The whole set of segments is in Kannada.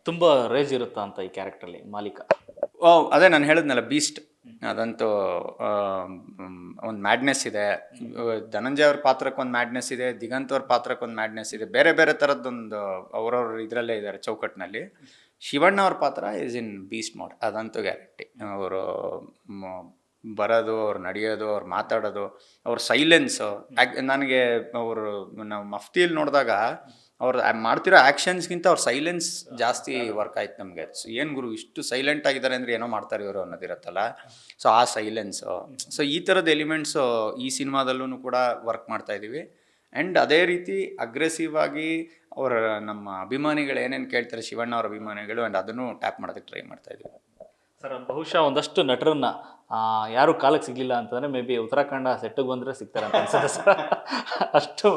ತುಂಬ ರೇಜ್ ಇರುತ್ತಾ ಅಂತ ಈ ಕ್ಯಾರೆಕ್ಟ್ರಲ್ಲಿ ಮಾಲೀಕ. ಓ ಅದೇ ನಾನು ಹೇಳಿದ್ನಲ್ಲ ಬೀಸ್ಟ್, ಅದಂತೂ ಒಂದು ಮ್ಯಾಡ್ನೆಸ್ ಇದೆ. ಧನಂಜಯ ಅವ್ರ ಪಾತ್ರಕ್ಕೆ ಒಂದು ಮ್ಯಾಡ್ನೆಸ್ ಇದೆ, ದಿಗಂತ್ ಅವ್ರ ಪಾತ್ರಕ್ಕೆ ಒಂದು ಮ್ಯಾಡ್ನೆಸ್ ಇದೆ. ಬೇರೆ ಬೇರೆ ಥರದ್ದೊಂದು ಅವ್ರವ್ರ ಇದರಲ್ಲೇ ಇದ್ದಾರೆ ಚೌಕಟ್ಟಿನಲ್ಲಿ. ಶಿವಣ್ಣ ಅವ್ರ ಪಾತ್ರ ಈಸ್ ಇನ್ ಬೀಸ್ಟ್ ಮೋಡ್, ಅದಂತೂ ಗ್ಯಾರಂಟಿ. ಅವರು ಬರೋದು, ಅವ್ರು ನಡೆಯೋದು, ಅವ್ರು ಮಾತಾಡೋದು, ಅವ್ರ ಸೈಲೆನ್ಸು. ನನಗೆ ಅವರು ನಾವು ಮಫ್ತಿಯಲ್ಲಿ ನೋಡಿದಾಗ ಅವ್ರು ಮಾಡ್ತಿರೋ ಆ್ಯಕ್ಷನ್ಸ್ಗಿಂತ ಅವ್ರ ಸೈಲೆನ್ಸ್ ಜಾಸ್ತಿ ವರ್ಕ್ ಆಯ್ತು ನಮಗೆ. ಏನು ಗುರು ಇಷ್ಟು ಸೈಲೆಂಟ್ ಆಗಿದ್ದಾರೆ ಅಂದರೆ ಏನೋ ಮಾಡ್ತಾರೆ ಇವರು ಅನ್ನೋದಿರುತ್ತಲ್ಲ. ಸೊ ಆ ಸೈಲೆನ್ಸು, ಸೊ ಈ ಥರದ ಎಲಿಮೆಂಟ್ಸು ಈ ಸಿನಿಮಾದಲ್ಲೂ ಕೂಡ ವರ್ಕ್ ಮಾಡ್ತಾ ಇದ್ದೀವಿ. ಆ್ಯಂಡ್ ಅದೇ ರೀತಿ ಅಗ್ರೆಸಿವ್ ಆಗಿ ಅವರ ನಮ್ಮ ಅಭಿಮಾನಿಗಳು ಏನೇನು ಕೇಳ್ತಾರೆ, ಶಿವಣ್ಣ ಅವ್ರ ಅಭಿಮಾನಿಗಳು, ಆ್ಯಂಡ್ ಅದನ್ನು ಟ್ಯಾಪ್ ಮಾಡೋದಕ್ಕೆ ಟ್ರೈ ಮಾಡ್ತಾ ಇದ್ದೀವಿ. ಸರ್ ಬಹುಶಃ ಒಂದಷ್ಟು ನಟರನ್ನ ಯಾರು ಕಾಲಕ್ಕೆ ಸಿಗಲಿಲ್ಲ ಅಂತಂದರೆ ಮೇ ಬಿ ಉತ್ತರಾಖಂಡ ಸೆಟ್ಟಿಗೆ ಬಂದರೆ ಸಿಗ್ತಾರೆ ಅಂತ ಅನ್ಸುತ್ತೆ ಸರ್. ಅಷ್ಟು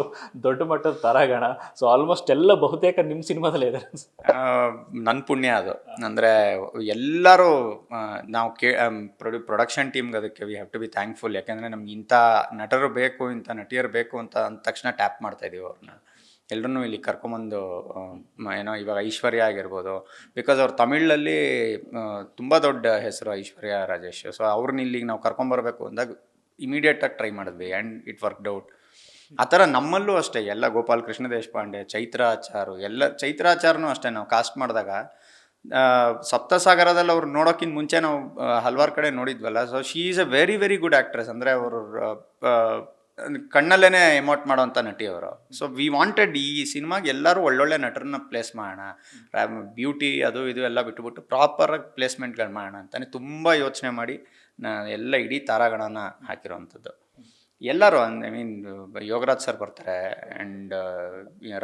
ದೊಡ್ಡ ಮಟ್ಟದ ತಾರಾಗಣ. ಸೊ ಆಲ್ಮೋಸ್ಟ್ ಎಲ್ಲ ಬಹುತೇಕ ನಿಮ್ಮ ಸಿನಿಮಾದಲ್ಲೇ ಇದೆ. ನನ್ನ ಪುಣ್ಯ ಅದು. ಅಂದರೆ ಎಲ್ಲರೂ ನಾವು ಪ್ರೊಡಕ್ಷನ್ ಟೀಮ್ಗೆ ಅದಕ್ಕೆ we have to be thankful. ಯಾಕೆಂದರೆ ನಮ್ಗೆ ಇಂಥ ನಟರು ಬೇಕು, ಇಂಥ ನಟಿಯರು ಬೇಕು ಅಂತ ಅಂದ ತಕ್ಷಣ ಟ್ಯಾಪ್ ಮಾಡ್ತಾಯಿದ್ದೀವಿ ಅವ್ರನ್ನ. ಎಲ್ಲರೂ ಇಲ್ಲಿ ಕರ್ಕೊಂಬಂದು ಏನೋ ಇವಾಗ ಐಶ್ವರ್ಯ ಆಗಿರ್ಬೋದು, ಬಿಕಾಸ್ ಅವ್ರು ತಮಿಳಲ್ಲಿ ತುಂಬ ದೊಡ್ಡ ಹೆಸರು ಐಶ್ವರ್ಯ ರಾಜೇಶ್. ಸೊ ಅವ್ರನ್ನ ಇಲ್ಲಿಗೆ ನಾವು ಕರ್ಕೊಂಬರ್ಬೇಕು ಅಂದಾಗ ಇಮಿಡಿಯೇಟಾಗಿ ಟ್ರೈ ಮಾಡಿದ್ವಿ ಆ್ಯಂಡ್ ಇಟ್ ವರ್ಕ್ಡ್ ಔಟ್. ಆ ಥರ ನಮ್ಮಲ್ಲೂ ಅಷ್ಟೇ ಎಲ್ಲ ಗೋಪಾಲ್ ಕೃಷ್ಣ ದೇಶಪಾಂಡೆ, ಚೈತ್ರಾಚಾರು, ಚೈತ್ರಾಚಾರ್ನೂ ಅಷ್ಟೇ. ನಾವು ಕಾಸ್ಟ್ ಮಾಡಿದಾಗ ಸಪ್ತಸಾಗರದಲ್ಲಿ ಅವ್ರು ನೋಡೋಕ್ಕಿಂತ ಮುಂಚೆ ನಾವು ಹಲವಾರು ಕಡೆ ನೋಡಿದ್ವಲ್ಲ. So she is a very very good actress. ಅಂದರೆ ಅವರು ಕಣ್ಣಲ್ಲೇ ಎಮೋಟ್ ಮಾಡೋವಂಥ ನಟಿ ಅವರು. ಸೊ ವಿ ವಾಂಟೆಡ್ ಈ ಸಿನಿಮಾಗೆ ಎಲ್ಲರೂ ಒಳ್ಳೊಳ್ಳೆ ನಟರನ್ನ ಪ್ಲೇಸ್ ಮಾಡೋಣ, ಬ್ಯೂಟಿ ಅದು ಇದು ಎಲ್ಲ ಬಿಟ್ಟುಬಿಟ್ಟು ಪ್ರಾಪರಾಗಿ ಪ್ಲೇಸ್ಮೆಂಟ್ಗಳು ಮಾಡೋಣ ಅಂತಲೇ ತುಂಬ ಯೋಚನೆ ಮಾಡಿ ಎಲ್ಲ ಇಡೀ ತಾರಾಗಣನ ಹಾಕಿರೋವಂಥದ್ದು. ಎಲ್ಲರೂ ಐ ಮೀನ್ ಯೋಗರಾಜ್ ಸರ್ ಬರ್ತಾರೆ, ಆ್ಯಂಡ್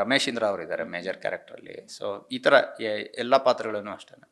ರಮೇಶ್ ಇಂದ್ರ ಅವರು ಇದ್ದಾರೆ ಮೇಜರ್ ಕ್ಯಾರೆಕ್ಟ್ರಲ್ಲಿ. ಸೊ ಈ ಥರ ಎಲ್ಲ ಪಾತ್ರಗಳೂ ಅಷ್ಟೇ.